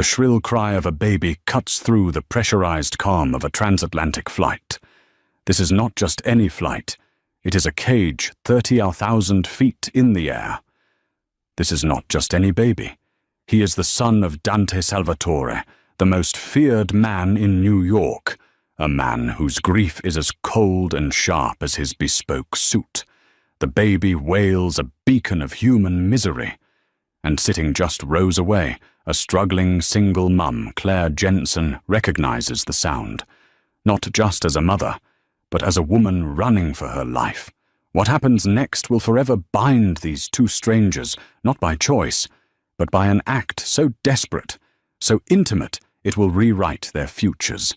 The shrill cry of a baby cuts through the pressurized calm of a transatlantic flight. This is not just any flight. It is a cage 30,000 feet in the air. This is not just any baby. He is the son of Dante Salvatore, the most feared man in New York, a man whose grief is as cold and sharp as his bespoke suit. The baby wails a beacon of human misery. And sitting just rows away, a struggling single mum, Claire Jensen, recognizes the sound, not just as a mother, but as a woman running for her life. What happens next will forever bind these two strangers, not by choice, but by an act so desperate, so intimate, it will rewrite their futures.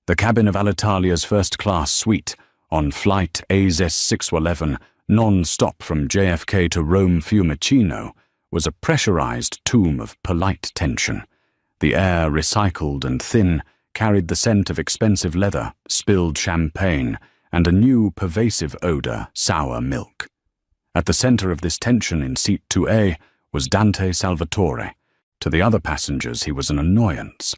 The cabin of Alitalia's first-class suite, on flight AZ-611, non-stop from JFK to Rome Fiumicino, was a pressurized tomb of polite tension. The air, recycled and thin, carried the scent of expensive leather, spilled champagne, and a new pervasive odor, sour milk. At the center of this tension in seat 2A was Dante Salvatore. To the other passengers he was an annoyance.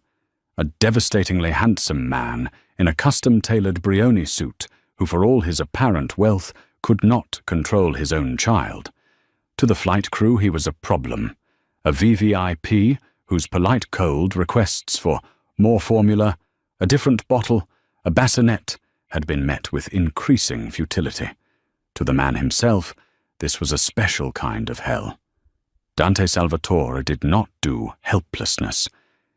A devastatingly handsome man in a custom-tailored Brioni suit who, for all his apparent wealth, could not control his own child. To the flight crew he was a problem, a VVIP whose polite cold requests for more formula, a different bottle, a bassinet, had been met with increasing futility. To the man himself, this was a special kind of hell. Dante Salvatore did not do helplessness.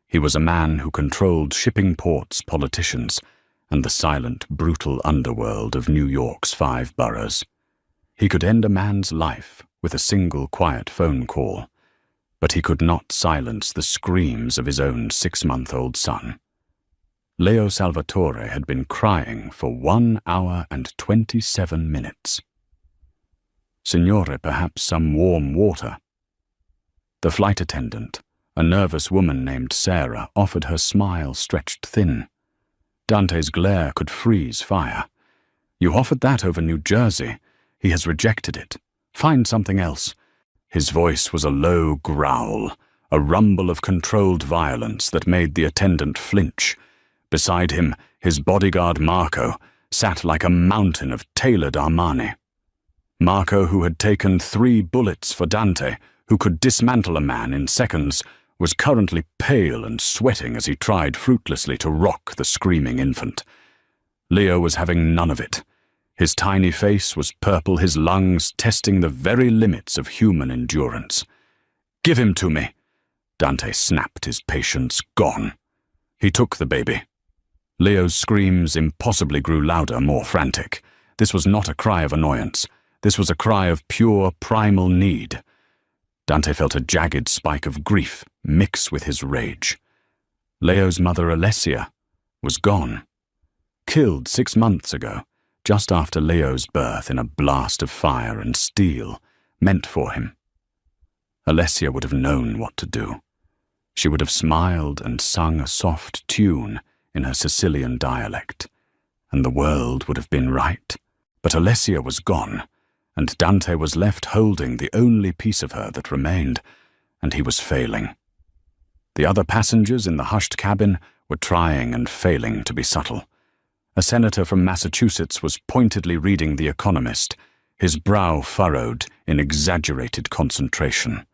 He was a man who controlled shipping ports, politicians, and the silent, brutal underworld of New York's 5 boroughs. He could end a man's life with a single quiet phone call, but he could not silence the screams of his own 6-month-old son. Leo Salvatore had been crying for 1 hour and 27 minutes. Signore, perhaps some warm water. The flight attendant, a nervous woman named Sarah, offered her smile stretched thin. Dante's glare could freeze fire. You offered that over New Jersey. He has rejected it. Find something else. His voice was a low growl, a rumble of controlled violence that made the attendant flinch. Beside him, his bodyguard Marco sat like a mountain of tailored Armani. Marco, who had taken 3 bullets for Dante, who could dismantle a man in seconds, was currently pale and sweating as he tried fruitlessly to rock the screaming infant. Leo was having none of it. His tiny face was purple, his lungs testing the very limits of human endurance. "Give him to me." Dante snapped, his patience gone. He took the baby. Leo's screams impossibly grew louder, more frantic. This was not a cry of annoyance. This was a cry of pure, primal need. Dante felt a jagged spike of grief mix with his rage. Leo's mother, Alessia, was gone. Killed 6 months ago, just after Leo's birth in a blast of fire and steel, meant for him. Alessia would have known what to do. She would have smiled and sung a soft tune in her Sicilian dialect, and the world would have been right. But Alessia was gone, and Dante was left holding the only piece of her that remained, and he was failing. The other passengers in the hushed cabin were trying and failing to be subtle. A senator from Massachusetts was pointedly reading The Economist, his brow furrowed in exaggerated concentration.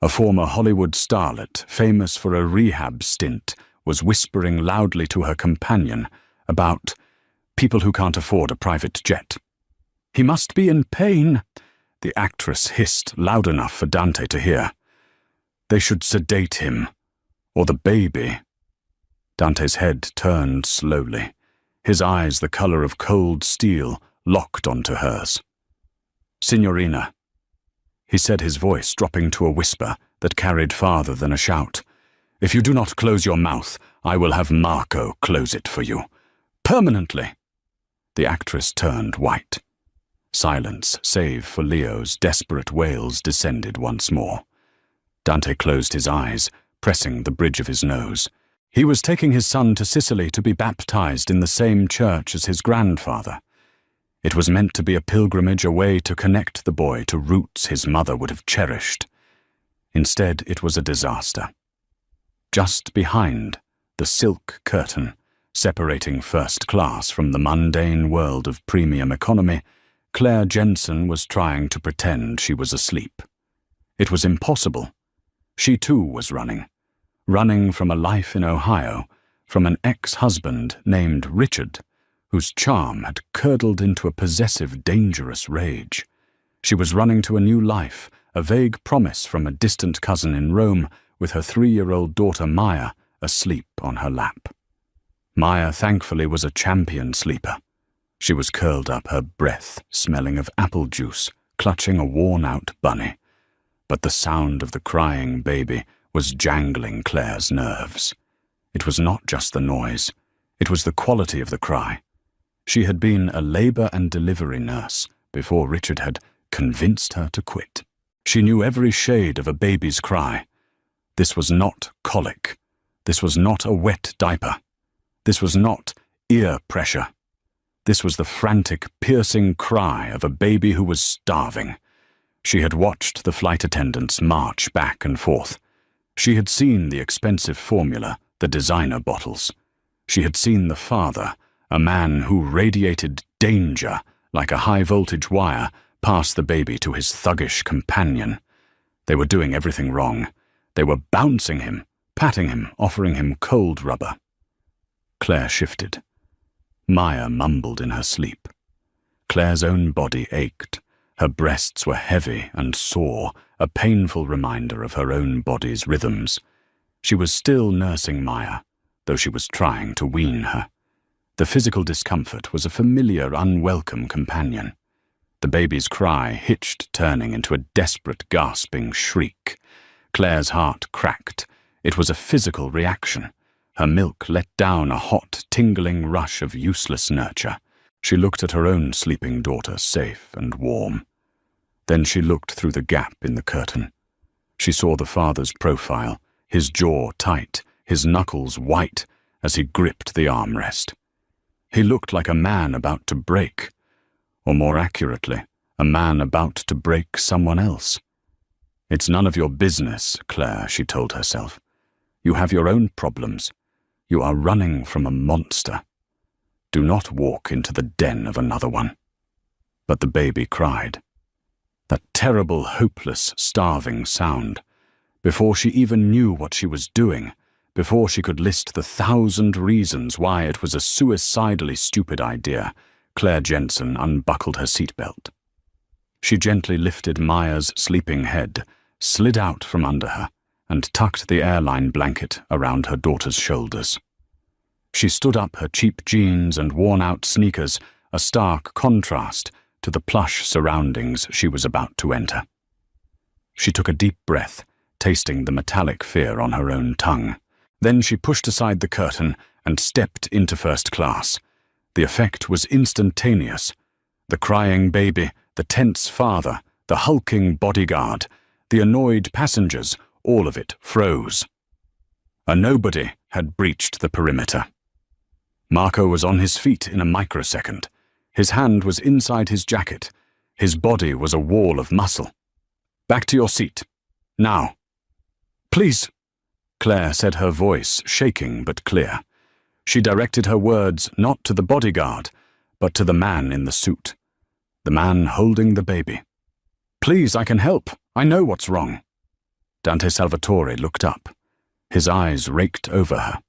A former Hollywood starlet, famous for a rehab stint, was whispering loudly to her companion about people who can't afford a private jet. "He must be in pain," the actress hissed loud enough for Dante to hear. "They should sedate him. Or the baby." Dante's head turned slowly, his eyes the color of cold steel locked onto hers. "Signorina," he said, his voice dropping to a whisper that carried farther than a shout. "If you do not close your mouth, I will have Marco close it for you. Permanently." The actress turned white. Silence, save for Leo's desperate wails, descended once more. Dante closed his eyes, pressing the bridge of his nose. He was taking his son to Sicily to be baptized in the same church as his grandfather. It was meant to be a pilgrimage, a way to connect the boy to roots his mother would have cherished. Instead, it was a disaster. Just behind, the silk curtain, separating first class from the mundane world of premium economy, Claire Jensen was trying to pretend she was asleep. It was impossible. She too was running from a life in Ohio, from an ex-husband named Richard, whose charm had curdled into a possessive, dangerous rage. She was running to a new life, a vague promise from a distant cousin in Rome, with her 3-year-old daughter Maya asleep on her lap. Maya, thankfully, was a champion sleeper. She was curled up, her breath smelling of apple juice, clutching a worn-out bunny. But the sound of the crying baby was jangling Claire's nerves. It was not just the noise. It was the quality of the cry. She had been a labor and delivery nurse before Richard had convinced her to quit. She knew every shade of a baby's cry. This was not colic. This was not a wet diaper. This was not ear pressure. This was the frantic, piercing cry of a baby who was starving. She had watched the flight attendants march back and forth. She had seen the expensive formula, the designer bottles. She had seen the father, a man who radiated danger like a high-voltage wire, pass the baby to his thuggish companion. They were doing everything wrong. They were bouncing him, patting him, offering him cold rubber. Claire shifted. Maya mumbled in her sleep. Claire's own body ached. Her breasts were heavy and sore, a painful reminder of her own body's rhythms. She was still nursing Maya, though she was trying to wean her. The physical discomfort was a familiar, unwelcome companion. The baby's cry hitched, turning into a desperate, gasping shriek. Claire's heart cracked. It was a physical reaction. Her milk let down a hot, tingling rush of useless nurture. She looked at her own sleeping daughter, safe and warm. Then she looked through the gap in the curtain. She saw the father's profile, his jaw tight, his knuckles white, as he gripped the armrest. He looked like a man about to break, or more accurately, a man about to break someone else. It's none of your business, Claire, she told herself. You have your own problems. You are running from a monster. Do not walk into the den of another one. But the baby cried. That terrible, hopeless, starving sound. Before she even knew what she was doing, before she could list the 1,000 reasons why it was a suicidally stupid idea, Claire Jensen unbuckled her seatbelt. She gently lifted Maya's sleeping head, slid out from under her, and tucked the airline blanket around her daughter's shoulders. She stood up, her cheap jeans and worn-out sneakers, a stark contrast to the plush surroundings she was about to enter. She took a deep breath, tasting the metallic fear on her own tongue. Then she pushed aside the curtain and stepped into first class. The effect was instantaneous. The crying baby, the tense father, the hulking bodyguard, the annoyed passengers, all of it froze. A nobody had breached the perimeter. Marco was on his feet in a microsecond. His hand was inside his jacket. His body was a wall of muscle. Back to your seat. Now. Please, Claire said, her voice shaking but clear. She directed her words not to the bodyguard, but to the man in the suit. The man holding the baby. Please, I can help. I know what's wrong. Dante Salvatore looked up. His eyes raked over her.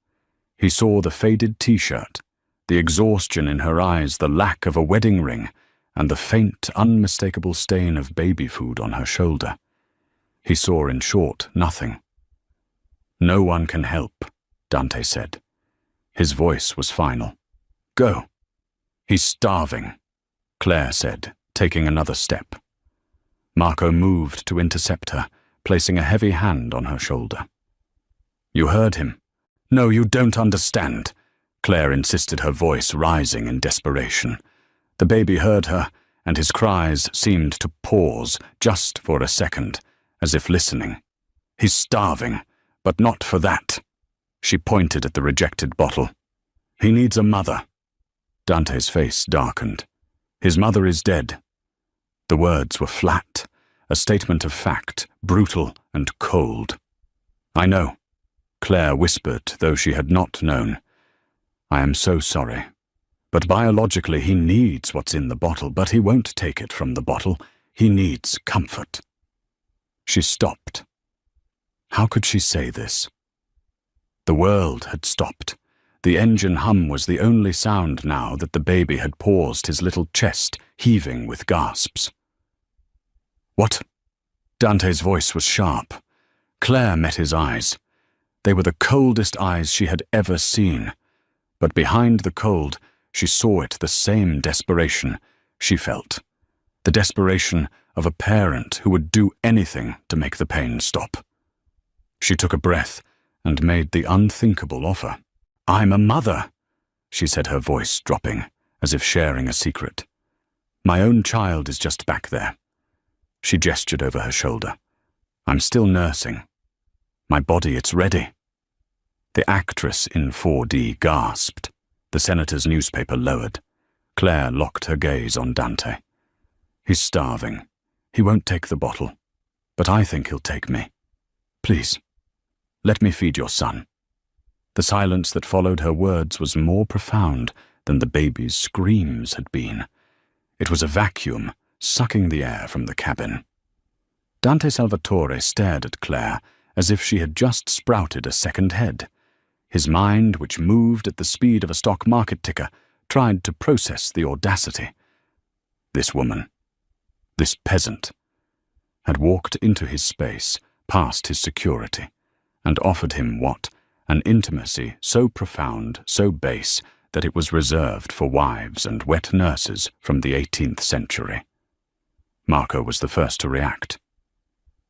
He saw the faded t-shirt, the exhaustion in her eyes, the lack of a wedding ring, and the faint, unmistakable stain of baby food on her shoulder. He saw, in short, nothing. No one can help, Dante said. His voice was final. Go. He's starving, Claire said, taking another step. Marco moved to intercept her, placing a heavy hand on her shoulder. You heard him. No, you don't understand, Claire insisted, her voice rising in desperation. The baby heard her, and his cries seemed to pause just for a second, as if listening. He's starving, but not for that. She pointed at the rejected bottle. He needs a mother. Dante's face darkened. His mother is dead. The words were flat, a statement of fact, brutal and cold. I know, Claire whispered, though she had not known. "I am so sorry. But biologically he needs what's in the bottle, but he won't take it from the bottle. He needs comfort." She stopped. How could she say this? The world had stopped. The engine hum was the only sound now that the baby had paused, his little chest heaving with gasps. "What?" Dante's voice was sharp. Claire met his eyes. They were the coldest eyes she had ever seen. But behind the cold, she saw it the same desperation she felt. The desperation of a parent who would do anything to make the pain stop. She took a breath and made the unthinkable offer. "I'm a mother," she said, her voice dropping, as if sharing a secret. "My own child is just back there." She gestured over her shoulder. "I'm still nursing. My body, it's ready." The actress in 4D gasped. The senator's newspaper lowered. Claire locked her gaze on Dante. "He's starving. He won't take the bottle. But I think he'll take me. Please, let me feed your son." The silence that followed her words was more profound than the baby's screams had been. It was a vacuum, sucking the air from the cabin. Dante Salvatore stared at Claire as if she had just sprouted a second head. His mind, which moved at the speed of a stock market ticker, tried to process the audacity. This woman, this peasant, had walked into his space, past his security, and offered him what? An intimacy so profound, so base, that it was reserved for wives and wet nurses from the 18th century. Marco was the first to react.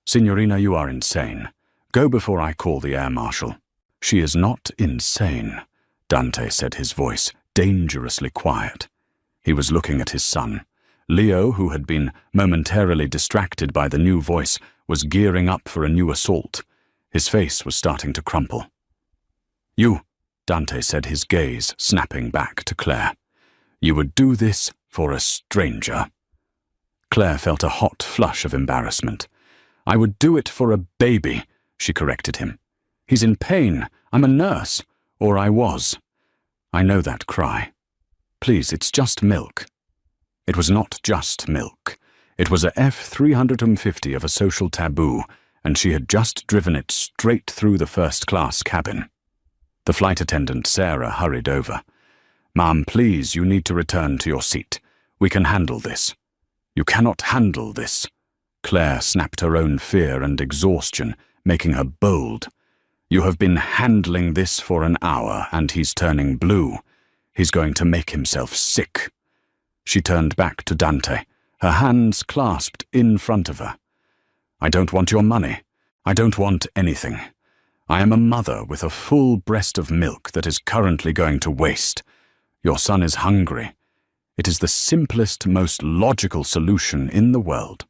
"Signorina, you are insane. Go before I call the air marshal." "She is not insane," Dante said, his voice dangerously quiet. He was looking at his son. Leo, who had been momentarily distracted by the new voice, was gearing up for a new assault. His face was starting to crumple. "You," Dante said, his gaze snapping back to Claire. "You would do this for a stranger." Claire felt a hot flush of embarrassment. "I would do it for a baby," she corrected him. "He's in pain. I'm a nurse. Or I was. I know that cry. Please, it's just milk." It was not just milk. It was a F-350 of a social taboo, and she had just driven it straight through the first-class cabin. The flight attendant, Sarah, hurried over. "Ma'am, please, you need to return to your seat. We can handle this." "You cannot handle this." Claire snapped her own fear and exhaustion, making her bold. "You have been handling this for an hour, and he's turning blue. He's going to make himself sick." She turned back to Dante, her hands clasped in front of her. "I don't want your money. I don't want anything. I am a mother with a full breast of milk that is currently going to waste. Your son is hungry. It is the simplest, most logical solution in the world."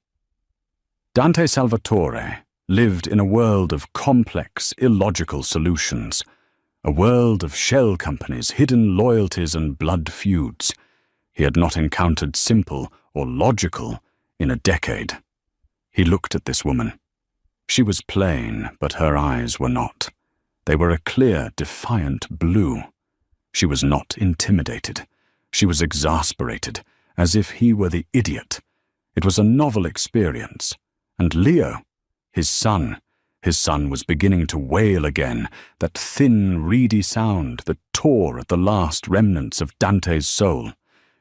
Dante Salvatore lived in a world of complex, illogical solutions, a world of shell companies, hidden loyalties, and blood feuds. He had not encountered simple or logical in a decade. He looked at this woman. She was plain, but her eyes were not. They were a clear, defiant blue. She was not intimidated. She was exasperated, as if he were the idiot. It was a novel experience. And Leo, his son was beginning to wail again, that thin, reedy sound that tore at the last remnants of Dante's soul.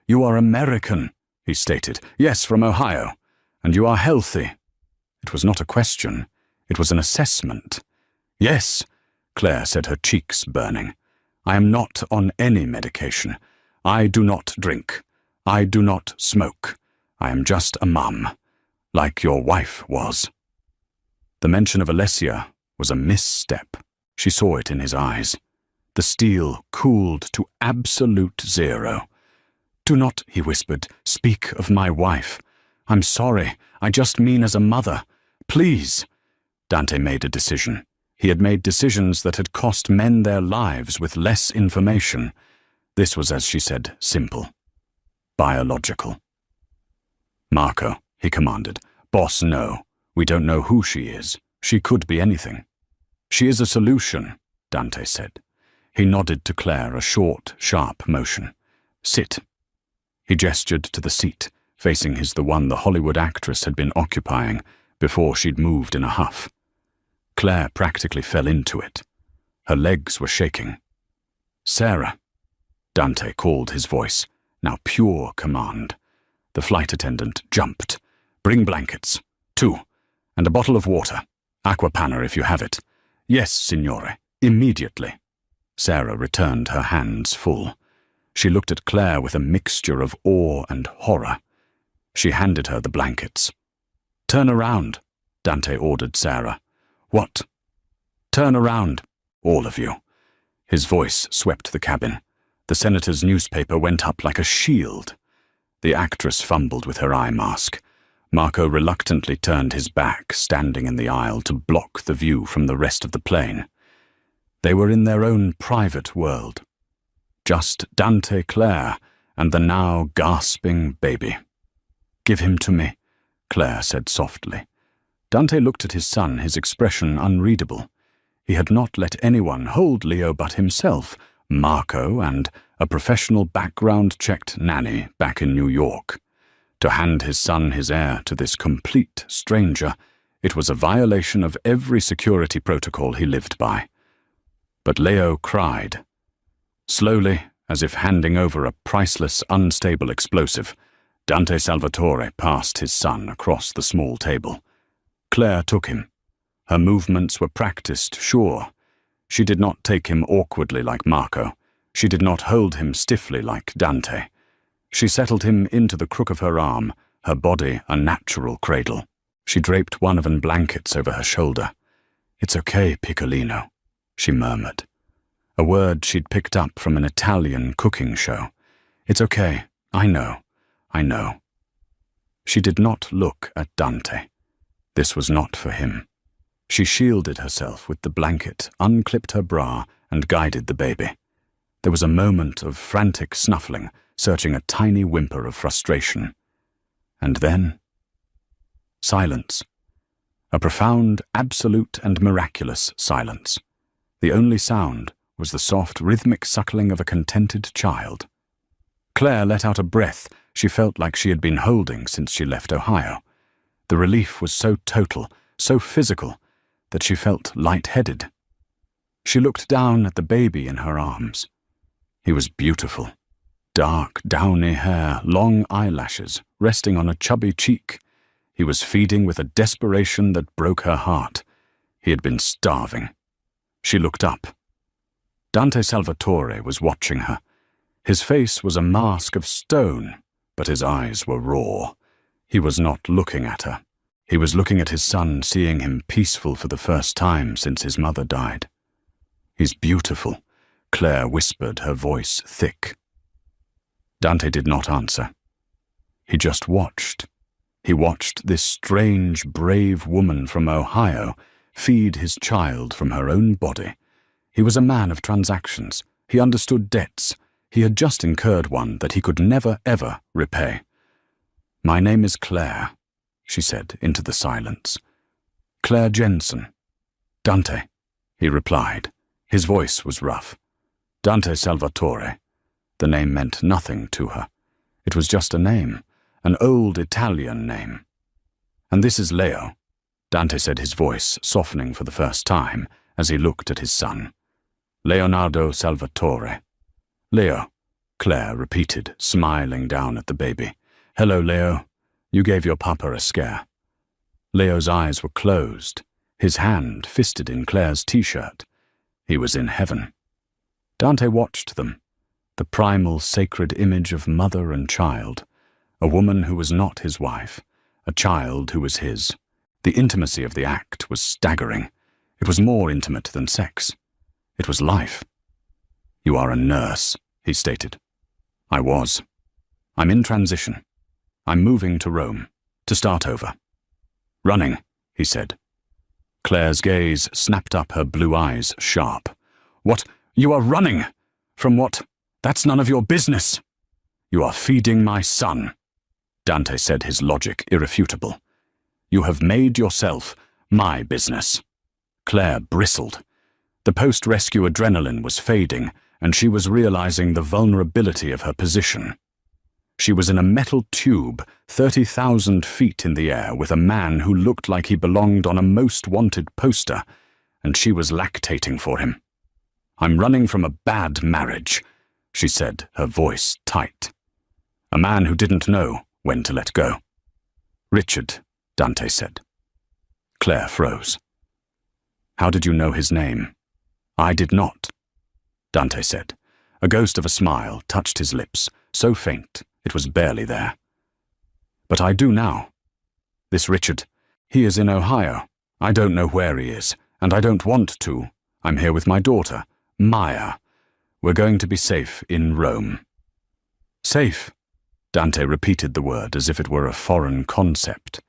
"You are American," he stated. "Yes, from Ohio. And you are healthy." It was not a question. It was an assessment. "Yes," Claire said, her cheeks burning. "I am not on any medication. I do not drink. I do not smoke. I am just a mum, like your wife was." The mention of Alessia was a misstep. She saw it in his eyes. The steel cooled to absolute zero. "Do not," he whispered, "speak of my wife. I'm sorry. I just mean as a mother. Please." Dante made a decision. He had made decisions that had cost men their lives with less information. This was, as she said, simple. Biological. "Marco," he commanded. "Boss, no. We don't know who she is. She could be anything. She is a solution. Dante said. He nodded to Claire, a short, sharp motion. Sit. He gestured to the seat, facing the one the Hollywood actress had been occupying before she'd moved in a huff. Claire practically fell into it. Her legs were shaking. Sarah, Dante called, his voice, now pure command. The flight attendant jumped. Bring blankets. 2. And a bottle of water. Aquapanna if you have it. Yes, signore. Immediately. Sarah returned, her hands full. She looked at Claire with a mixture of awe and horror. She handed her the blankets. Turn around, Dante ordered Sarah. What? Turn around, all of you. His voice swept the cabin. The senator's newspaper went up like a shield. The actress fumbled with her eye mask. Marco reluctantly turned his back, standing in the aisle to block the view from the rest of the plane. They were in their own private world. Just Dante, Claire, and the now gasping baby. Give him to me, Claire said softly. Dante looked at his son, his expression unreadable. He had not let anyone hold Leo but himself, Marco, and a professional background-checked nanny back in New York. To hand his son, his heir, to this complete stranger, it was a violation of every security protocol he lived by. But Leo cried. Slowly, as if handing over a priceless, unstable explosive, Dante Salvatore passed his son across the small table. Claire took him. Her movements were practiced, sure. She did not take him awkwardly like Marco. She did not hold him stiffly like Dante. She settled him into the crook of her arm, her body a natural cradle. She draped one of the blankets over her shoulder. It's okay, Piccolino, she murmured. A word she'd picked up from an Italian cooking show. It's okay, I know. She did not look at Dante. This was not for him. She shielded herself with the blanket, unclipped her bra, and guided the baby. There was a moment of frantic snuffling, searching a tiny whimper of frustration. And then silence. A profound, absolute, and miraculous silence. The only sound was the soft, rhythmic suckling of a contented child. Claire let out a breath she felt like she had been holding since she left Ohio. The relief was so total, so physical, that she felt light-headed. She looked down at the baby in her arms. He was beautiful. Dark, downy hair, long eyelashes, resting on a chubby cheek. He was feeding with a desperation that broke her heart. He had been starving. She looked up. Dante Salvatore was watching her. His face was a mask of stone, but his eyes were raw. He was not looking at her. He was looking at his son, seeing him peaceful for the first time since his mother died. He's beautiful, Claire whispered, her voice thick. Dante did not answer. He just watched. He watched this strange, brave woman from Ohio feed his child from her own body. He was a man of transactions. He understood debts. He had just incurred one that he could never, ever repay. My name is Claire, she said into the silence. Claire Jensen. Dante, he replied. His voice was rough. Dante Salvatore. The name meant nothing to her. It was just a name, an old Italian name. And this is Leo, Dante said, his voice softening for the first time as he looked at his son. Leonardo Salvatore. Leo, Claire repeated, smiling down at the baby. Hello, Leo. You gave your papa a scare. Leo's eyes were closed, his hand fisted in Claire's t-shirt. He was in heaven. Dante watched them, the primal sacred image of mother and child, a woman who was not his wife, a child who was his. The intimacy of the act was staggering. It was more intimate than sex. It was life. You are a nurse, he stated. I was. I'm in transition. I'm moving to Rome, to start over. Running, he said. Claire's gaze snapped up, her blue eyes sharp. What? You are running? From what? That's none of your business. You are feeding my son, Dante said, his logic irrefutable. You have made yourself my business. Claire bristled. The post-rescue adrenaline was fading, and she was realizing the vulnerability of her position. She was in a metal tube 30,000 feet in the air with a man who looked like he belonged on a most wanted poster, and she was lactating for him. "I'm running from a bad marriage," she said, her voice tight. A man who didn't know when to let go. "Richard," Dante said. Claire froze. "How did you know his name?" "I did not," Dante said. A ghost of a smile touched his lips, so faint it was barely there. "But I do now. This Richard, he is in Ohio. I don't know where he is, and I don't want to. I'm here with my daughter, Maya. We're going to be safe in Rome." "Safe?" Dante repeated the word as if it were a foreign concept.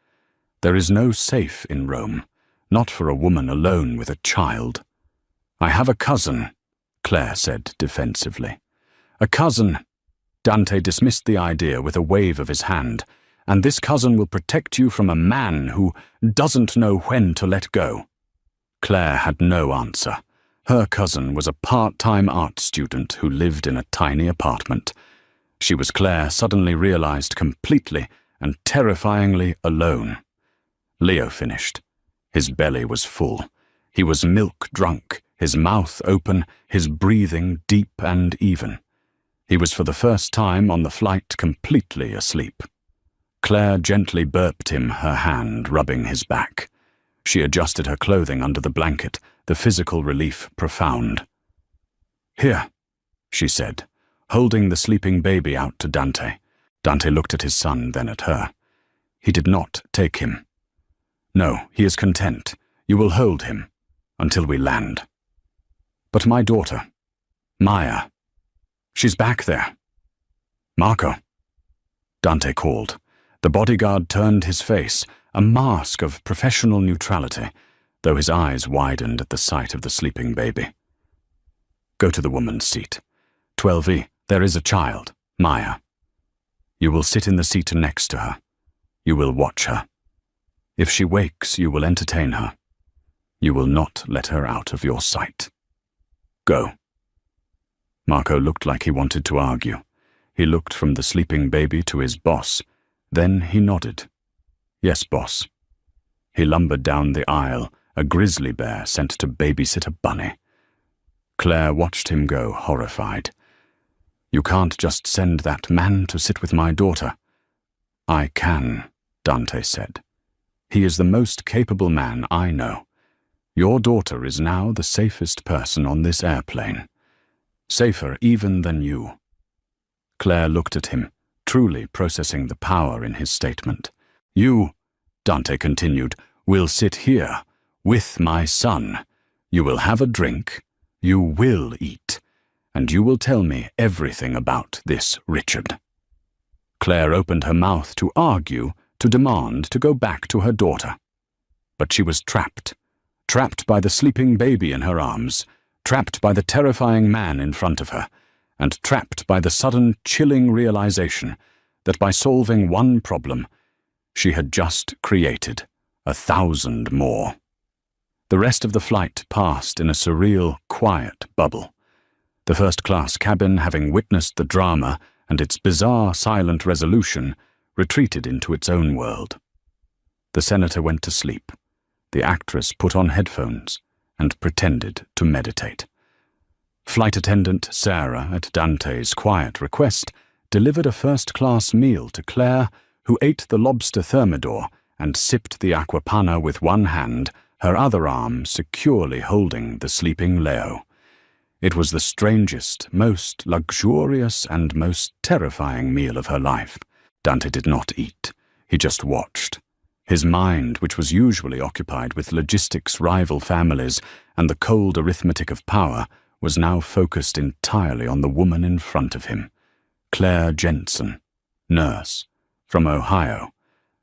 "There is no safe in Rome, not for a woman alone with a child." "I have a cousin," Claire said defensively. "A cousin." Dante dismissed the idea with a wave of his hand. "And this cousin will protect you from a man who doesn't know when to let go." Claire had no answer. Her cousin was a part-time art student who lived in a tiny apartment. She was, Claire suddenly realized, completely and terrifyingly alone. Leo finished. His belly was full. He was milk-drunk, his mouth open, his breathing deep and even. He was for the first time on the flight completely asleep. Claire gently burped him, her hand rubbing his back. She adjusted her clothing under the blanket, the physical relief profound. "Here," she said, holding the sleeping baby out to Dante. Dante looked at his son, then at her. He did not take him. "No, he is content. You will hold him until we land." "But my daughter, Maya, she's back there." "Marco," Dante called. The bodyguard turned his face, a mask of professional neutrality, though his eyes widened at the sight of the sleeping baby. "Go to the woman's seat. 12E, there is a child, Maya. You will sit in the seat next to her. You will watch her. If she wakes, you will entertain her. You will not let her out of your sight. Go." Marco looked like he wanted to argue. He looked from the sleeping baby to his boss. Then he nodded. "Yes, boss." He lumbered down the aisle, a grizzly bear sent to babysit a bunny. Claire watched him go, horrified. "You can't just send that man to sit with my daughter." "I can," Dante said. "He is the most capable man I know. Your daughter is now the safest person on this airplane. Safer even than you." Claire looked at him, truly processing the power in his statement. "You," Dante continued, "will sit here, with my son. You will have a drink. You will eat. And you will tell me everything about this Richard." Claire opened her mouth to argue, to demand to go back to her daughter. But she was trapped. Trapped by the sleeping baby in her arms, trapped by the terrifying man in front of her, and trapped by the sudden chilling realization that by solving one problem, she had just created 1,000 more. The rest of the flight passed in a surreal, quiet bubble. The first-class cabin, having witnessed the drama and its bizarre silent resolution, retreated into its own world. The senator went to sleep. The actress put on headphones and pretended to meditate. Flight attendant Sarah, at Dante's quiet request, delivered a first-class meal to Claire, who ate the lobster thermidor and sipped the aquapana with one hand, her other arm securely holding the sleeping Leo. It was the strangest, most luxurious, and most terrifying meal of her life. Dante did not eat. He just watched. His mind, which was usually occupied with logistics, rival families, and the cold arithmetic of power, was now focused entirely on the woman in front of him. Claire Jensen, nurse, from Ohio,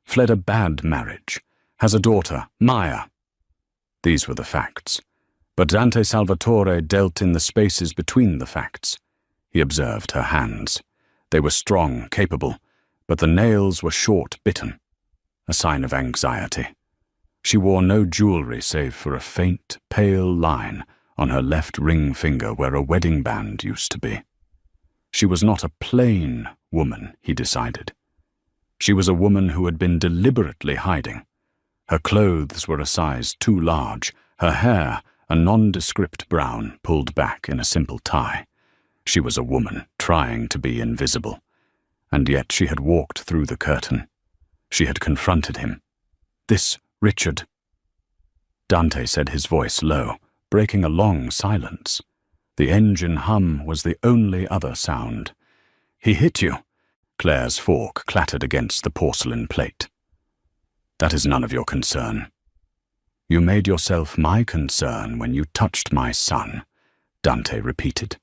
fled a bad marriage, has a daughter, Maya. These were the facts. But Dante Salvatore dealt in the spaces between the facts. He observed her hands. They were strong, capable, but the nails were short, bitten, a sign of anxiety. She wore no jewelry save for a faint, pale line on her left ring finger where a wedding band used to be. She was not a plain woman, he decided. She was a woman who had been deliberately hiding. Her clothes were a size too large, her hair a nondescript brown pulled back in a simple tie. She was a woman trying to be invisible. And yet she had walked through the curtain. She had confronted him. This Richard. Dante said, his voice low, breaking a long silence. The engine hum was the only other sound. He hit you. Claire's fork clattered against the porcelain plate. That is none of your concern. You made yourself my concern when you touched my son, Dante repeated.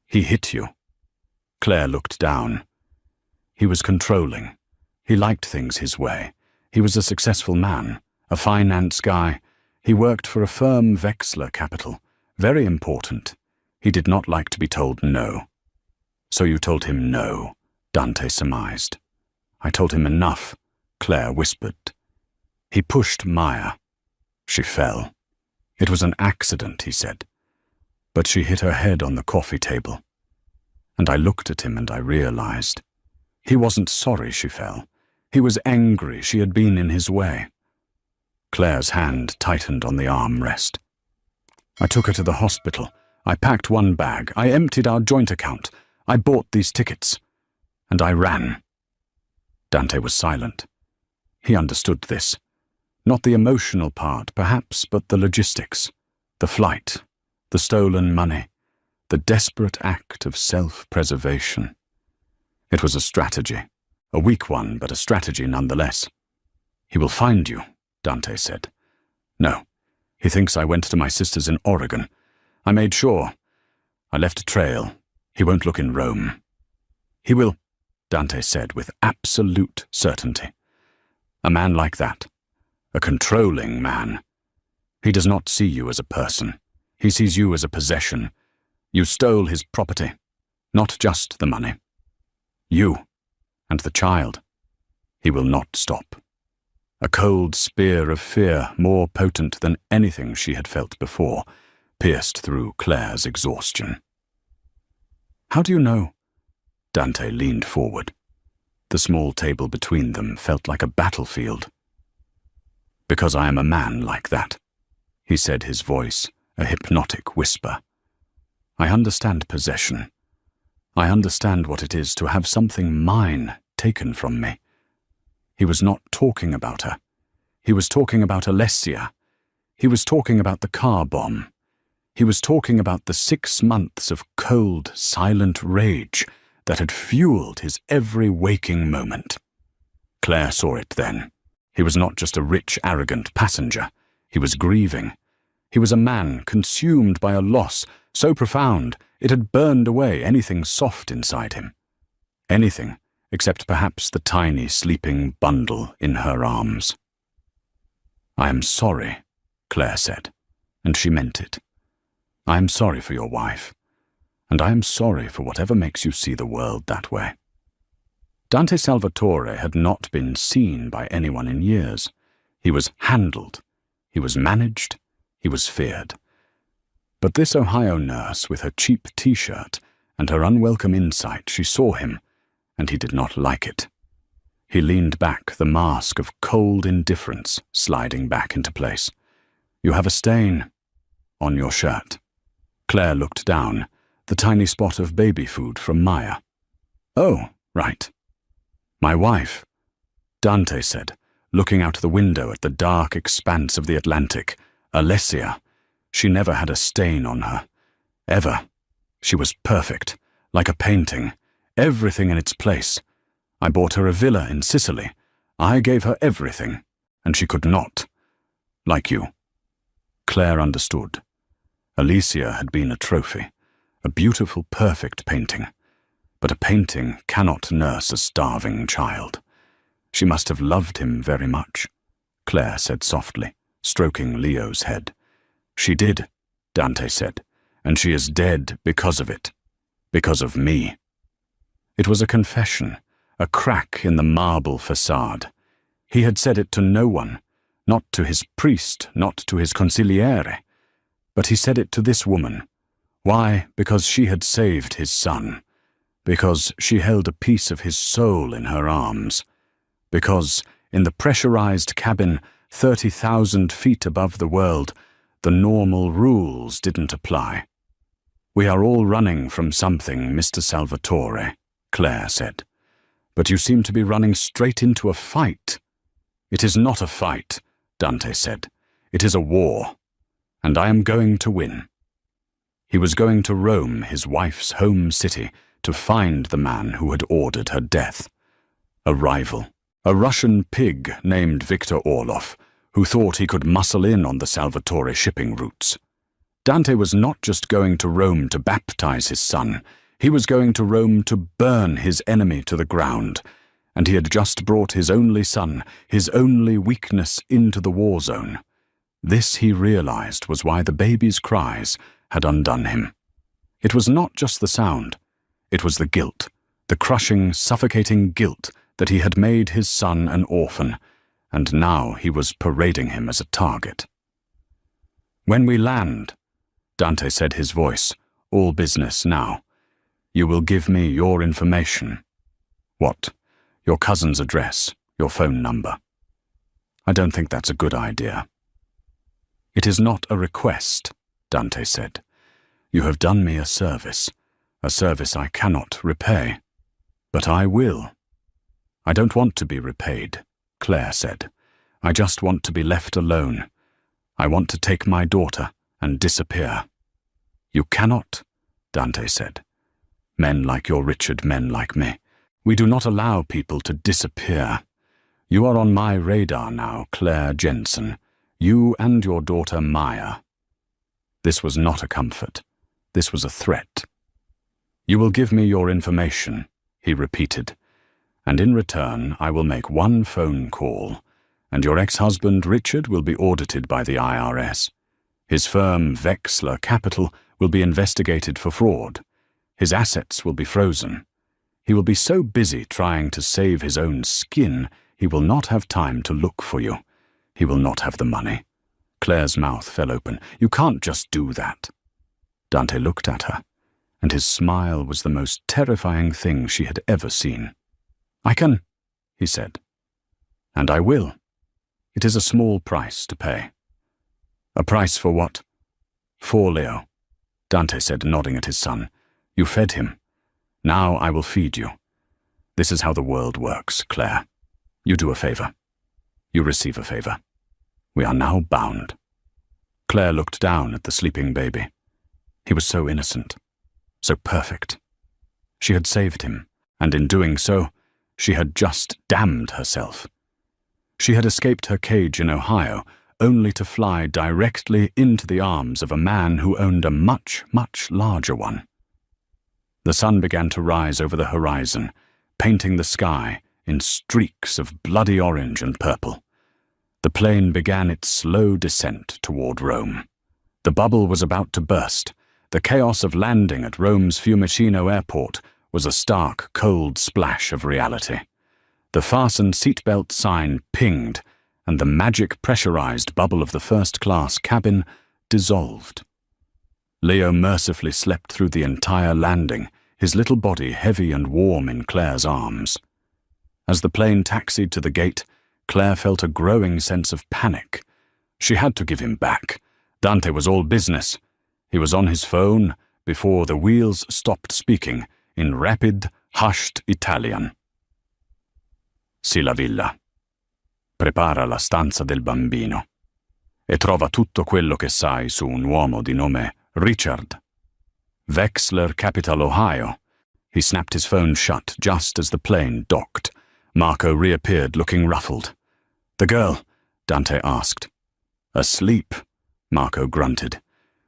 He hit you. Claire looked down. He was controlling. He liked things his way. He was a successful man, a finance guy. He worked for a firm Wechsler Capital. Very important. He did not like to be told no. So you told him no, Dante surmised. I told him enough, Claire whispered. He pushed Maya. She fell. It was an accident, he said. But she hit her head on the coffee table. And I looked at him and I realized. He wasn't sorry she fell. He was angry she had been in his way. Claire's hand tightened on the armrest. I took her to the hospital. I packed one bag. I emptied our joint account. I bought these tickets. And I ran. Dante was silent. He understood this. Not the emotional part, perhaps, but the logistics. The flight. The stolen money. The desperate act of self-preservation. It was a strategy. A weak one, but a strategy nonetheless. He will find you, Dante said. No. He thinks I went to my sister's in Oregon. I made sure. I left a trail. He won't look in Rome. He will, Dante said with absolute certainty. A man like that. A controlling man. He does not see you as a person. He sees you as a possession. You stole his property, not just the money. You and the child. He will not stop. A cold spear of fear, more potent than anything she had felt before, pierced through Claire's exhaustion. How do you know? Dante leaned forward. The small table between them felt like a battlefield. Because I am a man like that, he said, his voice a hypnotic whisper. I understand possession. I understand what it is to have something mine taken from me. He was not talking about her. He was talking about Alessia. He was talking about the car bomb. He was talking about the 6 months of cold, silent rage that had fueled his every waking moment. Claire saw it then. He was not just a rich, arrogant passenger. He was grieving. He was a man consumed by a loss so profound it had burned away anything soft inside him. Anything except perhaps the tiny sleeping bundle in her arms. I am sorry, Claire said, and she meant it. I am sorry for your wife, and I am sorry for whatever makes you see the world that way. Dante Salvatore had not been seen by anyone in years. He was handled, he was managed, he was feared. But this Ohio nurse with her cheap t-shirt and her unwelcome insight, she saw him, and he did not like it. He leaned back, the mask of cold indifference sliding back into place. You have a stain on your shirt. Claire looked down, the tiny spot of baby food from Maya. Oh, right. My wife, Dante said, looking out the window at the dark expanse of the Atlantic. Alessia. She never had a stain on her. Ever. She was perfect, like a painting, everything in its place. I bought her a villa in Sicily. I gave her everything, and she could not. Like you. Claire understood. Alicia had been a trophy, a beautiful, perfect painting. But a painting cannot nurse a starving child. She must have loved him very much, Claire said softly, stroking Leo's head. She did, Dante said, and she is dead because of it. Because of me. It was a confession, a crack in the marble facade. He had said it to no one, not to his priest, not to his consigliere. But he said it to this woman. Why? Because she had saved his son. Because she held a piece of his soul in her arms. Because, in the pressurized cabin 30,000 feet above the world, the normal rules didn't apply. "We are all running from something, Mr. Salvatore," Claire said. "But you seem to be running straight into a fight." "It is not a fight," Dante said. "It is a war. And I am going to win." He was going to Rome, his wife's home city, to find the man who had ordered her death. A rival. A Russian pig named Viktor Orlov, who thought he could muscle in on the Salvatore shipping routes. Dante was not just going to Rome to baptize his son. He was going to Rome to burn his enemy to the ground. And he had just brought his only son, his only weakness, into the war zone. This, he realized, was why the baby's cries had undone him. It was not just the sound. It was the guilt, the crushing, suffocating guilt that he had made his son an orphan, and now he was parading him as a target. "When we land," Dante said, his voice all business now, "you will give me your information." "What?" "Your cousin's address, your phone number." "I don't think that's a good idea." "It is not a request," Dante said. "You have done me a service I cannot repay. But I will." "I don't want to be repaid," Claire said. "I just want to be left alone. I want to take my daughter and disappear." "You cannot," Dante said. "Men like your Richard, men like me. We do not allow people to disappear. You are on my radar now, Claire Jensen. You and your daughter Maya." This was not a comfort. This was a threat. "You will give me your information," he repeated. "And in return, I will make one phone call, and your ex-husband Richard will be audited by the IRS. His firm, Vexler Capital, will be investigated for fraud. His assets will be frozen. He will be so busy trying to save his own skin, he will not have time to look for you. He will not have the money." Claire's mouth fell open. "You can't just do that." Dante looked at her, and his smile was the most terrifying thing she had ever seen. "I can," he said. "And I will. It is a small price to pay." "A price for what?" "For Leo," Dante said, nodding at his son. "You fed him. Now I will feed you. This is how the world works, Claire. You do a favor. You receive a favor. We are now bound." Claire looked down at the sleeping baby. He was so innocent, so perfect. She had saved him, and in doing so, she had just damned herself. She had escaped her cage in Ohio, only to fly directly into the arms of a man who owned a much, much larger one. The sun began to rise over the horizon, painting the sky in streaks of bloody orange and purple. The plane began its slow descent toward Rome. The bubble was about to burst. The chaos of landing at Rome's Fiumicino airport was a stark, cold splash of reality. The fasten seatbelt sign pinged, and the magic pressurized bubble of the first-class cabin dissolved. Leo mercifully slept through the entire landing, his little body heavy and warm in Claire's arms. As the plane taxied to the gate, Claire felt a growing sense of panic. She had to give him back. Dante was all business. He was on his phone before the wheels stopped speaking in rapid, hushed Italian. "Sì, la villa. Prepara la stanza del bambino. E trova tutto quello che sai su un uomo di nome Richard. Vexler Capital, Ohio." He snapped his phone shut just as the plane docked. Marco reappeared looking ruffled. "The girl?" Dante asked. "Asleep," Marco grunted.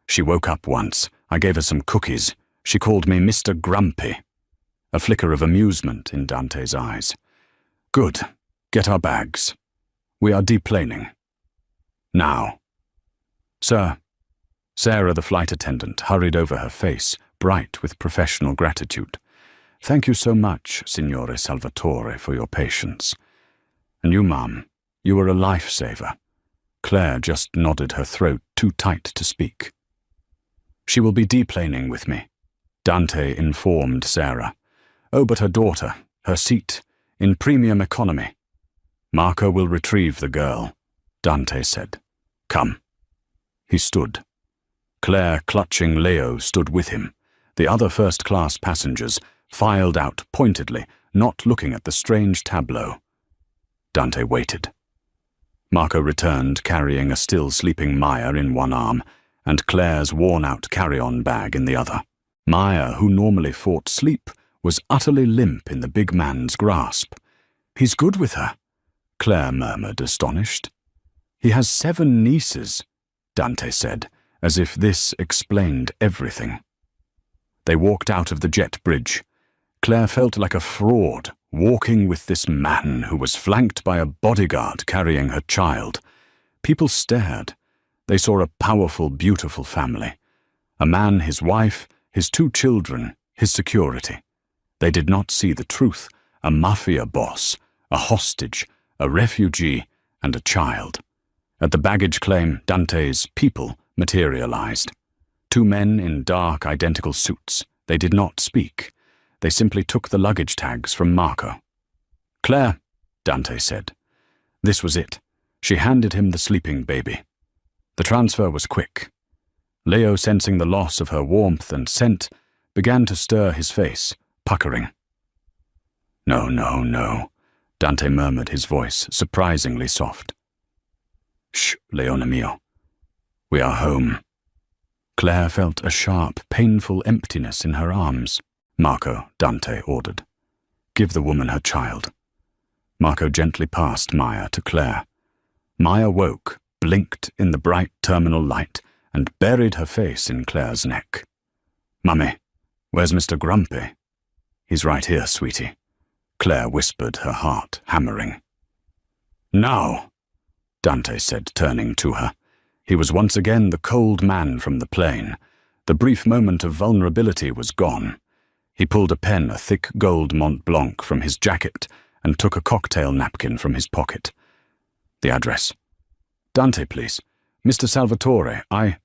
"She woke up once. I gave her some cookies. She called me Mr. Grumpy." A flicker of amusement in Dante's eyes. "Good. Get our bags. We are deplaning. Now." "Sir." Sarah, the flight attendant, hurried over, her face bright with professional gratitude. "Thank you so much, Signore Salvatore, for your patience. And you, Mum, you were a lifesaver." Claire just nodded, her throat too tight to speak. She will be deplaning with me, Dante informed Sarah. Oh, but her daughter, her seat, in premium economy. Marco will retrieve the girl, Dante said. Come. He stood. Claire, clutching Leo, stood with him. The other first-class passengers filed out pointedly, not looking at the strange tableau. Dante waited. Marco returned, carrying a still-sleeping Maya in one arm and Claire's worn-out carry-on bag in the other. Maya, who normally fought sleep, was utterly limp in the big man's grasp. He's good with her, Claire murmured, astonished. He has 7 nieces, Dante said, as if this explained everything. They walked out of the jet bridge. Claire felt like a fraud, walking with this man who was flanked by a bodyguard carrying her child. People stared. They saw a powerful, beautiful family. A man, his wife, his 2 children, his security. They did not see the truth, a mafia boss, a hostage, a refugee, and a child. At the baggage claim, Dante's people materialized. 2 men in dark, identical suits. They did not speak. They simply took the luggage tags from Marco. Claire, Dante said. This was it. She handed him the sleeping baby. The transfer was quick. Leo, sensing the loss of her warmth and scent, began to stir his face, puckering. No, no, no, Dante murmured, his voice surprisingly soft. Shh, Leone mio. We are home. Claire felt a sharp, painful emptiness in her arms. Marco, Dante ordered. Give the woman her child. Marco gently passed Maya to Claire. Maya woke, blinked in the bright terminal light, and buried her face in Claire's neck. Mummy, where's Mr. Grumpy? He's right here, sweetie, Claire whispered, her heart hammering. Now, Dante said, turning to her. He was once again the cold man from the plane. The brief moment of vulnerability was gone. He pulled a pen, a thick gold Mont Blanc, from his jacket and took a cocktail napkin from his pocket. The address. Dante, please. Mr. Salvatore, I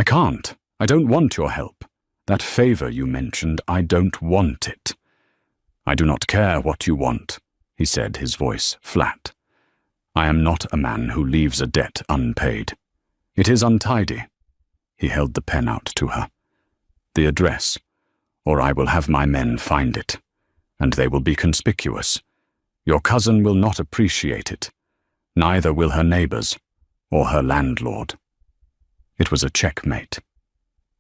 can't. I don't want your help. That favor you mentioned, I don't want it. I do not care what you want, he said, his voice flat. I am not a man who leaves a debt unpaid. It is untidy. He held the pen out to her. The address, or I will have my men find it, and they will be conspicuous. Your cousin will not appreciate it. Neither will her neighbors, or her landlord. It was a checkmate.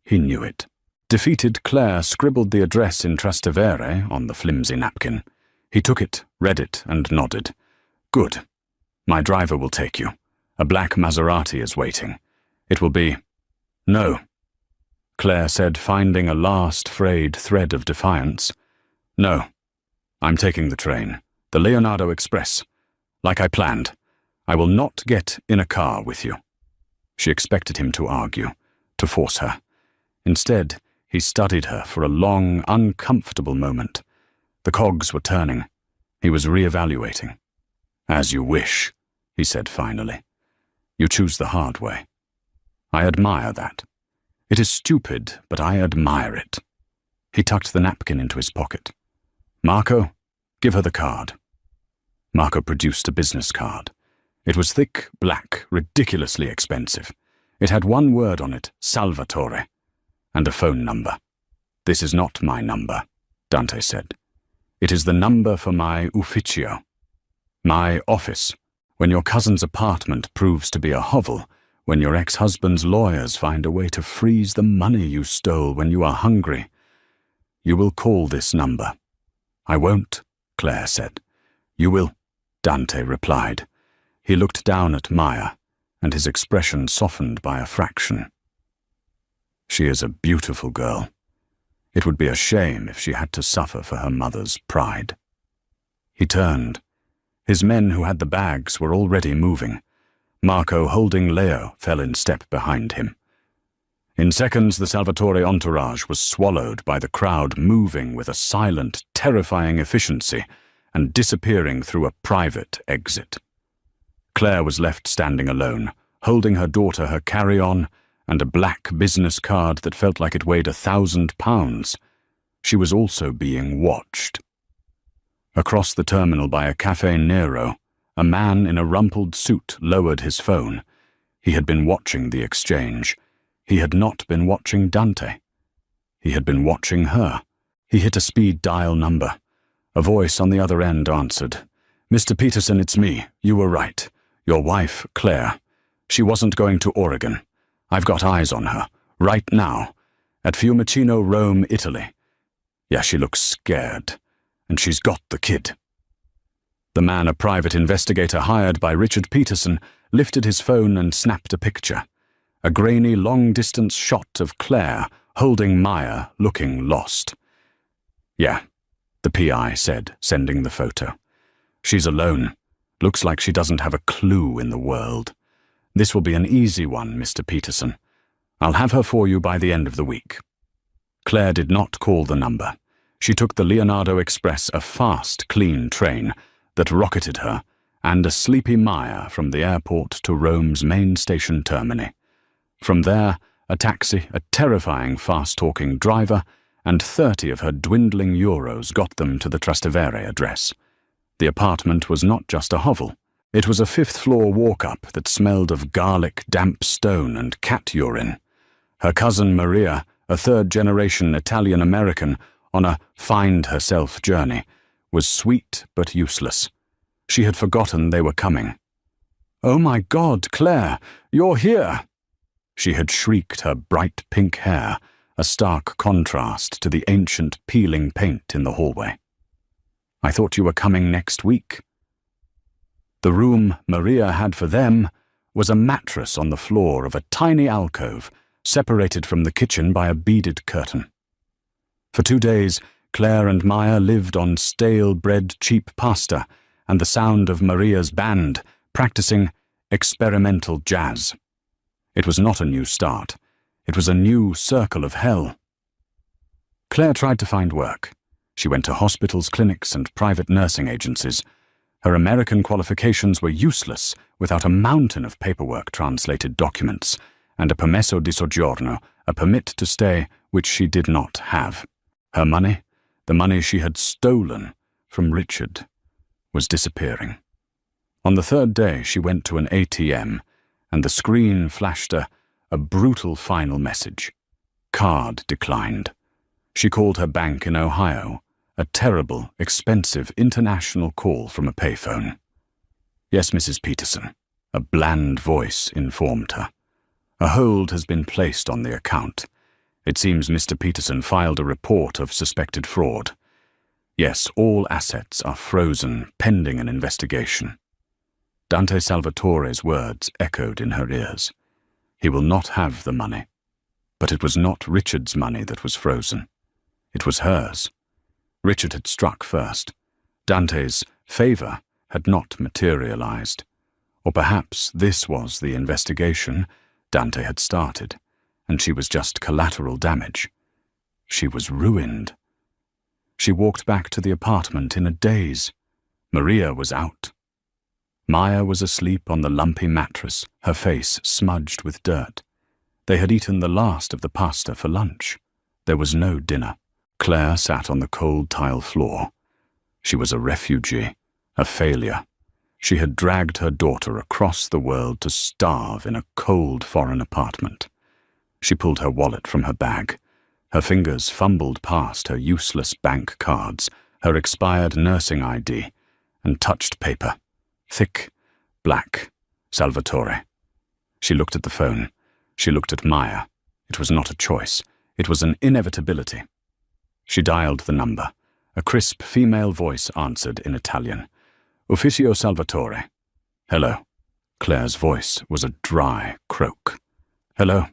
He knew it. Defeated, Claire scribbled the address in Trastevere on the flimsy napkin. He took it, read it, and nodded. Good. My driver will take you. A black Maserati is waiting. It will be... No, Claire said, finding a last frayed thread of defiance. No, I'm taking the train. The Leonardo Express. Like I planned. I will not get in a car with you. She expected him to argue, to force her. Instead, he studied her for a long, uncomfortable moment. The cogs were turning. He was re-evaluating. As you wish, he said finally. You choose the hard way. I admire that. It is stupid, but I admire it. He tucked the napkin into his pocket. Marco, give her the card. Marco produced a business card. It was thick, black, ridiculously expensive. It had one word on it, Salvatore, and a phone number. This is not my number, Dante said. It is the number for my ufficio, my office, when your cousin's apartment proves to be a hovel, when your ex-husband's lawyers find a way to freeze the money you stole when you are hungry. You will call this number. I won't, Claire said. You will, Dante replied. He looked down at Maya, and his expression softened by a fraction. She is a beautiful girl. It would be a shame if she had to suffer for her mother's pride. He turned. His men who had the bags were already moving. Marco, holding Leo, fell in step behind him. In seconds, the Salvatore entourage was swallowed by the crowd, moving with a silent, terrifying efficiency and disappearing through a private exit. Claire was left standing alone, holding her daughter, her carry-on, and a black business card that felt like it weighed 1,000 pounds. She was also being watched. Across the terminal by a Café Nero, a man in a rumpled suit lowered his phone. He had been watching the exchange. He had not been watching Dante. He had been watching her. He hit a speed dial number. A voice on the other end answered. "Mr. Peterson, it's me. You were right. Your wife, Claire. She wasn't going to Oregon. I've got eyes on her. Right now. At Fiumicino, Rome, Italy. Yeah, she looks scared. And she's got the kid." The man, a private investigator hired by Richard Peterson, lifted his phone and snapped a picture. A grainy, long-distance shot of Claire holding Maya, looking lost. "Yeah," the PI said, sending the photo. "She's alone. Looks like she doesn't have a clue in the world. This will be an easy one, Mr. Peterson. I'll have her for you by the end of the week." Claire did not call the number. She took the Leonardo Express, a fast, clean train that rocketed her and a sleepy Maya from the airport to Rome's main station termini. From there, a taxi, a terrifying fast-talking driver, and 30 of her dwindling euros got them to the Trastevere address. The apartment was not just a hovel. It was a fifth-floor walk-up that smelled of garlic, damp stone, and cat urine. Her cousin Maria, a third-generation Italian-American on a find-herself journey, was sweet but useless. She had forgotten they were coming. "Oh my God, Claire, you're here!" She had shrieked, her bright pink hair, a stark contrast to the ancient peeling paint in the hallway. "I thought you were coming next week." The room Maria had for them was a mattress on the floor of a tiny alcove, separated from the kitchen by a beaded curtain. For 2 days, Claire and Maya lived on stale bread, cheap pasta, and the sound of Maria's band, practicing experimental jazz. It was not a new start. It was a new circle of hell. Claire tried to find work. She went to hospitals, clinics, and private nursing agencies. Her American qualifications were useless without a mountain of paperwork, translated documents, and a permesso di soggiorno, a permit to stay, which she did not have. Her money, the money she had stolen from Richard, was disappearing. On the 3rd day, she went to an ATM, and the screen flashed a brutal final message. Card declined. She called her bank in Ohio, a terrible, expensive international call from a payphone. "Yes, Mrs. Peterson," a bland voice informed her. "A hold has been placed on the account. It seems Mr. Peterson filed a report of suspected fraud. Yes, all assets are frozen pending an investigation." Dante Salvatore's words echoed in her ears. He will not have the money. But it was not Richard's money that was frozen. It was hers. Richard had struck first. Dante's favor had not materialized. Or perhaps this was the investigation Dante had started, and she was just collateral damage. She was ruined. She walked back to the apartment in a daze. Maria was out. Maya was asleep on the lumpy mattress, her face smudged with dirt. They had eaten the last of the pasta for lunch. There was no dinner. Claire sat on the cold tile floor. She was a refugee, a failure. She had dragged her daughter across the world to starve in a cold foreign apartment. She pulled her wallet from her bag. Her fingers fumbled past her useless bank cards, her expired nursing ID, and touched paper. Thick, black, Salvatore. She looked at the phone. She looked at Maya. It was not a choice. It was an inevitability. She dialed the number. A crisp female voice answered in Italian. "Ufficio Salvatore." "Hello." Claire's voice was a dry croak. "Hello.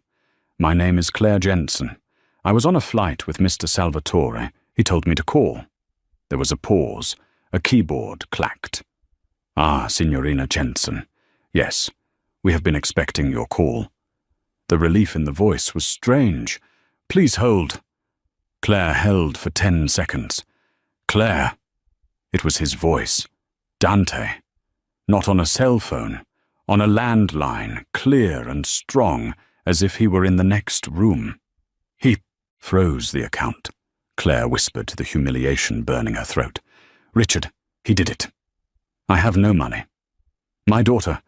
My name is Claire Jensen. I was on a flight with Mr. Salvatore. He told me to call." There was a pause. A keyboard clacked. "Ah, Signorina Jensen. Yes, we have been expecting your call." The relief in the voice was strange. "Please hold." Claire held for 10 seconds. "Claire." It was his voice. Dante. Not on a cell phone. On a landline, clear and strong, as if he were in the next room. He froze the account. Claire whispered, the humiliation burning her throat. Richard, he did it. I have no money. My daughter,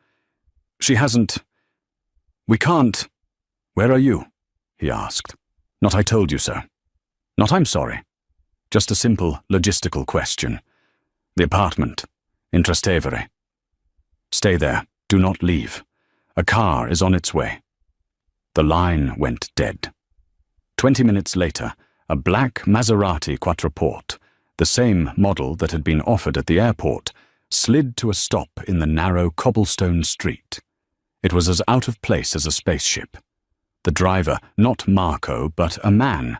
she hasn't... We can't... Where are you? He asked. Not I told you so. Not I'm sorry. Just a simple logistical question. The apartment, in Trastevere. Stay there. Do not leave. A car is on its way. The line went dead. 20 minutes later, a black Maserati Quattroporte, the same model that had been offered at the airport, slid to a stop in the narrow cobblestone street. It was as out of place as a spaceship. The driver, not Marco, but a man,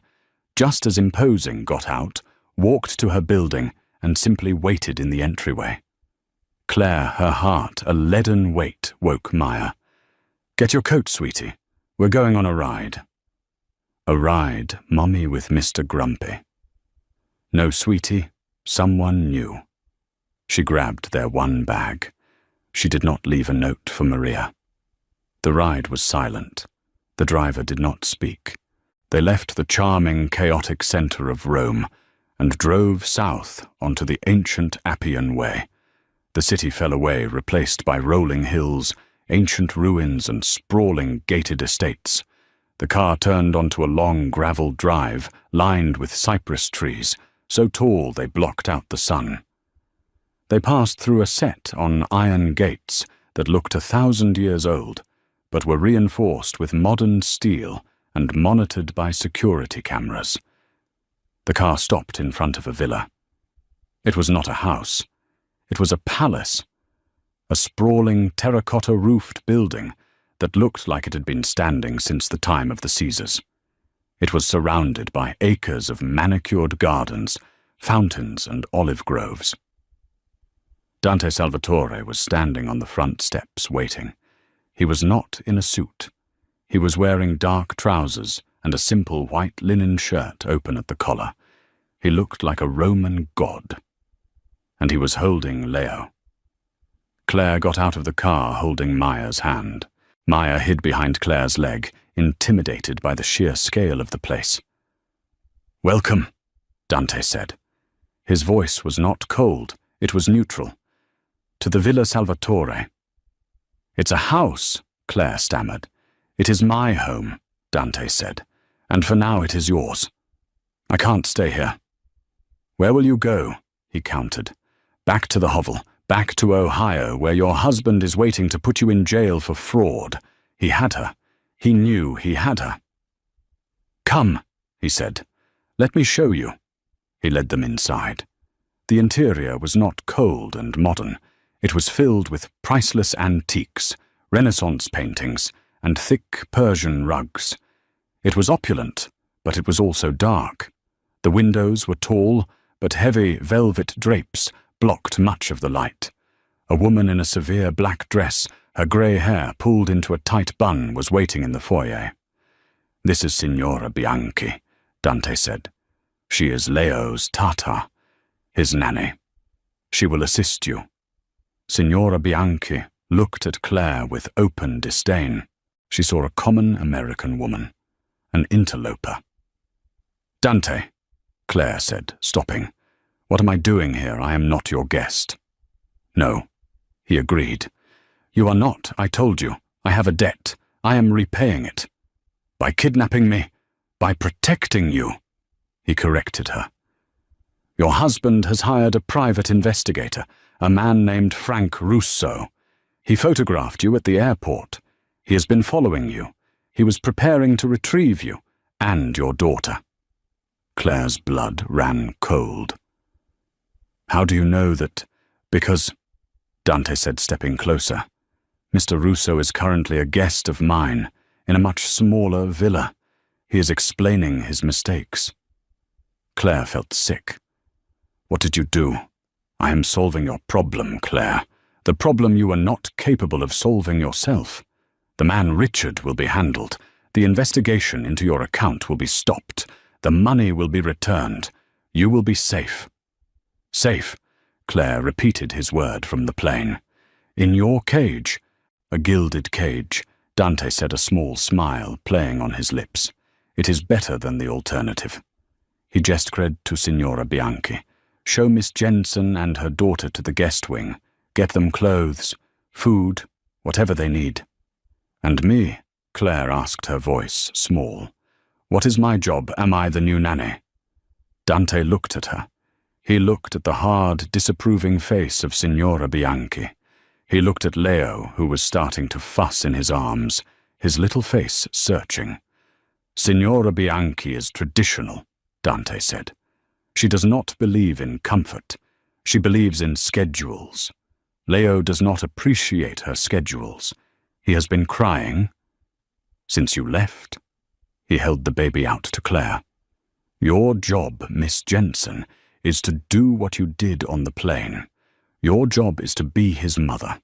just as imposing, got out, walked to her building, and simply waited in the entryway. Claire, her heart a leaden weight, woke Maya. Get your coat, sweetie. We're going on a ride. A ride, Mummy with Mr. Grumpy. No, sweetie, someone new. She grabbed their one bag. She did not leave a note for Maria. The ride was silent. The driver did not speak. They left the charming, chaotic center of Rome and drove south onto the ancient Appian Way. The city fell away, replaced by rolling hills, ancient ruins, and sprawling gated estates. The car turned onto a long gravel drive lined with cypress trees, so tall they blocked out the sun. They passed through a set on iron gates that looked 1,000 years old, but were reinforced with modern steel and monitored by security cameras. The car stopped in front of a villa. It was not a house. It was a palace, a sprawling terracotta-roofed building that looked like it had been standing since the time of the Caesars. It was surrounded by acres of manicured gardens, fountains, and olive groves. Dante Salvatore was standing on the front steps waiting. He was not in a suit. He was wearing dark trousers and a simple white linen shirt open at the collar. He looked like a Roman god. And he was holding Leo. Claire got out of the car holding Maya's hand. Maya hid behind Claire's leg, intimidated by the sheer scale of the place. Welcome, Dante said. His voice was not cold, it was neutral. To the Villa Salvatore. It's a house, Claire stammered. It is my home, Dante said, and for now it is yours. I can't stay here. Where will you go? He countered. Back to the hovel, back to Ohio, where your husband is waiting to put you in jail for fraud. He had her. He knew he had her. Come, he said. Let me show you. He led them inside. The interior was not cold and modern. It was filled with priceless antiques, Renaissance paintings, and thick Persian rugs. It was opulent, but it was also dark. The windows were tall, but heavy velvet drapes blocked much of the light. A woman in a severe black dress, her grey hair pulled into a tight bun, was waiting in the foyer. This is Signora Bianchi, Dante said. She is Leo's Tata, his nanny. She will assist you. Signora Bianchi looked at Claire with open disdain. She saw a common American woman, an interloper. Dante, Claire said, stopping. What am I doing here? I am not your guest. No, he agreed. You are not, I told you. I have a debt. I am repaying it. By kidnapping me, by protecting you, he corrected her. Your husband has hired a private investigator, a man named Frank Russo. He photographed you at the airport. He has been following you. He was preparing to retrieve you and your daughter. Claire's blood ran cold. How do you know that? Because, Dante said, stepping closer, Mr. Russo is currently a guest of mine in a much smaller villa. He is explaining his mistakes. Claire felt sick. What did you do? I am solving your problem, Claire. The problem you are not capable of solving yourself. The man Richard will be handled. The investigation into your account will be stopped. The money will be returned. You will be safe. Safe, Claire repeated his word from the plane. In your cage, a gilded cage, Dante said, a small smile playing on his lips. "It is better than the alternative." He gestured to Signora Bianchi. "Show Miss Jensen and her daughter to the guest wing. Get them clothes, food, whatever they need." "And me?" Claire asked, her voice small. "What is my job? Am I the new nanny?" Dante looked at her. He looked at the hard, disapproving face of Signora Bianchi. He looked at Leo, who was starting to fuss in his arms, his little face searching. "Signora Bianchi is traditional," Dante said. "She does not believe in comfort. She believes in schedules. Leo does not appreciate her schedules. He has been crying since you left." He held the baby out to Claire. "Your job, Miss Jensen, is to do what you did on the plane. Your job is to be his mother,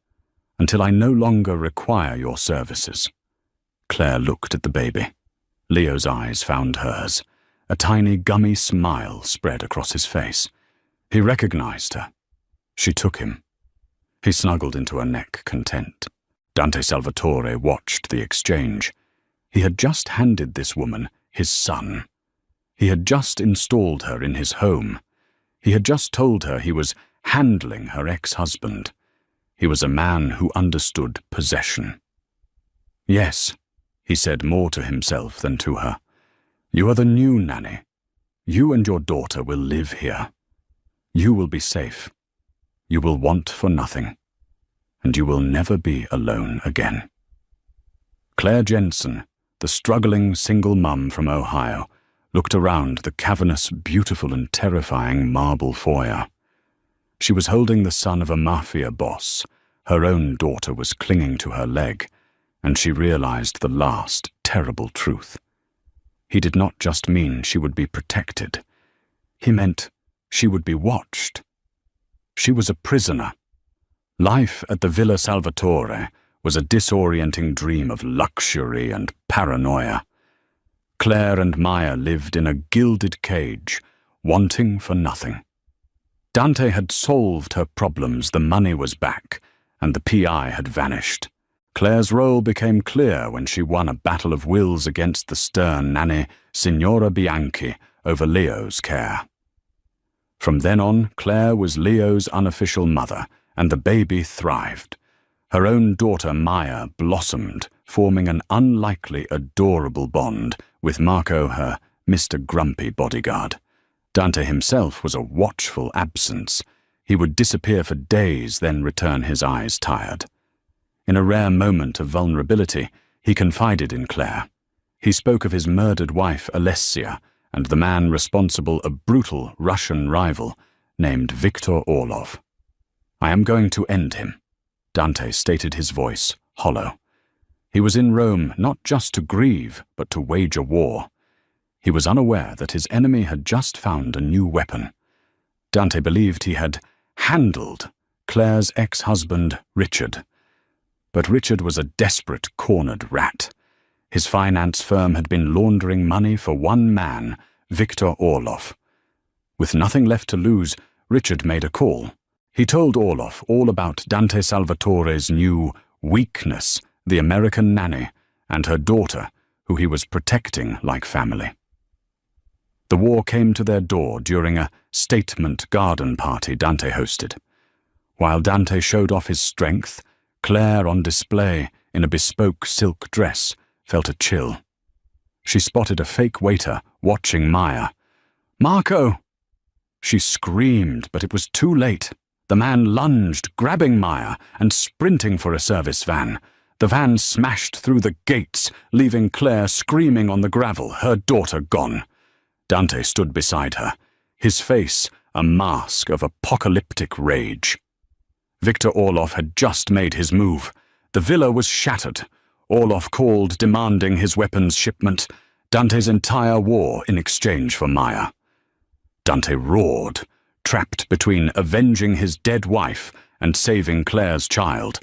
until I no longer require your services." Claire looked at the baby. Leo's eyes found hers. A tiny gummy smile spread across his face. He recognized her. She took him. He snuggled into her neck, content. Dante Salvatore watched the exchange. He had just handed this woman his son. He had just installed her in his home. He had just told her he was handling her ex-husband. He was a man who understood possession. "Yes," he said more to himself than to her. "You are the new nanny. You and your daughter will live here. You will be safe. You will want for nothing. And you will never be alone again." Claire Jensen, the struggling single mum from Ohio, looked around the cavernous, beautiful and terrifying marble foyer. She was holding the son of a mafia boss. Her own daughter was clinging to her leg, and she realized the last terrible truth. He did not just mean she would be protected. He meant she would be watched. She was a prisoner. Life at the Villa Salvatore was a disorienting dream of luxury and paranoia. Claire and Maya lived in a gilded cage, wanting for nothing. Dante had solved her problems, the money was back, and the PI had vanished. Claire's role became clear when she won a battle of wills against the stern nanny, Signora Bianchi, over Leo's care. From then on, Claire was Leo's unofficial mother, and the baby thrived. Her own daughter Maya blossomed, forming an unlikely, adorable bond with Marco, her Mr. Grumpy bodyguard. Dante himself was a watchful absence. He would disappear for days, then return, his eyes tired. In a rare moment of vulnerability, he confided in Claire. He spoke of his murdered wife Alessia and the man responsible, a brutal Russian rival named Viktor Orlov. "I am going to end him," Dante stated, his voice hollow. He was in Rome not just to grieve, but to wage a war. He was unaware that his enemy had just found a new weapon. Dante believed he had handled Claire's ex-husband, Richard. But Richard was a desperate, cornered rat. His finance firm had been laundering money for one man, Viktor Orlov. With nothing left to lose, Richard made a call. He told Orlov all about Dante Salvatore's new weakness, the American nanny, and her daughter, who he was protecting like family. The war came to their door during a statement garden party Dante hosted. While Dante showed off his strength, Claire, on display in a bespoke silk dress, felt a chill. She spotted a fake waiter watching Maya. "Marco!" She screamed, but it was too late. The man lunged, grabbing Maya and sprinting for a service van. The van smashed through the gates, leaving Claire screaming on the gravel, her daughter gone. Dante stood beside her, his face a mask of apocalyptic rage. Viktor Orlov had just made his move. The villa was shattered. Orlov called, demanding his weapons shipment, Dante's entire war in exchange for Maya. Dante roared, trapped between avenging his dead wife and saving Claire's child.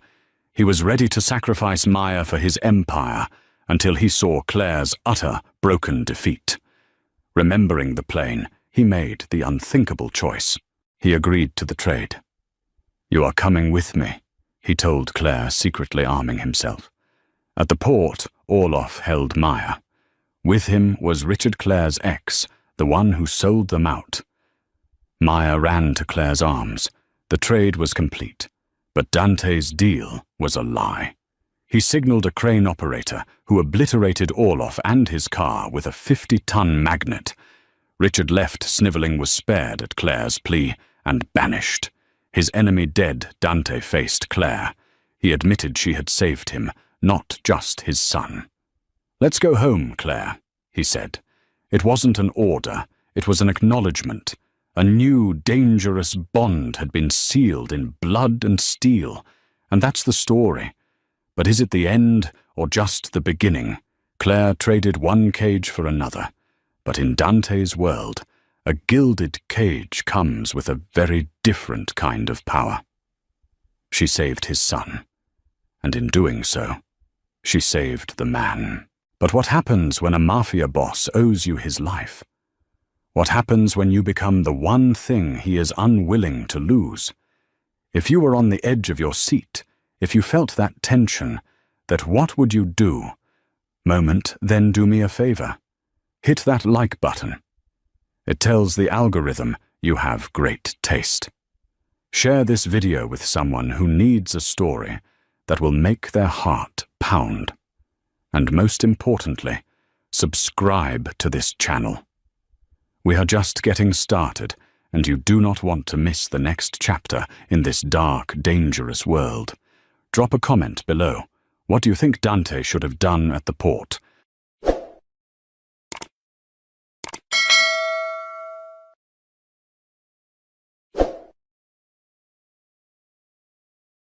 He was ready to sacrifice Maya for his empire until he saw Claire's utter, broken defeat. Remembering the plane, he made the unthinkable choice. He agreed to the trade. "You are coming with me," he told Claire, secretly arming himself. At the port, Orloff held Maya. With him was Richard Clare's ex, the one who sold them out. Maya ran to Clare's arms. The trade was complete, but Dante's deal was a lie. He signaled a crane operator who obliterated Orloff and his car with a 50-ton magnet. Richard left Sniveling was spared at Clare's plea and banished. His enemy dead, Dante faced Clare. He admitted she had saved him, not just his son. "Let's go home, Clare," he said. It wasn't an order, it was an acknowledgement. A new, dangerous bond had been sealed in blood and steel, and that's the story. But is it the end, or just the beginning? Clare traded one cage for another, but in Dante's world, a gilded cage comes with a very different kind of power. She saved his son, and in doing so, she saved the man. But what happens when a mafia boss owes you his life? What happens when you become the one thing he is unwilling to lose? If you were on the edge of your seat, if you felt that tension, that what would you do? Moment, then do me a favor. Hit that like button. It tells the algorithm you have great taste. Share this video with someone who needs a story that will make their heart pound. And most importantly, subscribe to this channel. We are just getting started, and you do not want to miss the next chapter in this dark, dangerous world. Drop a comment below. What do you think Dante should have done at the port?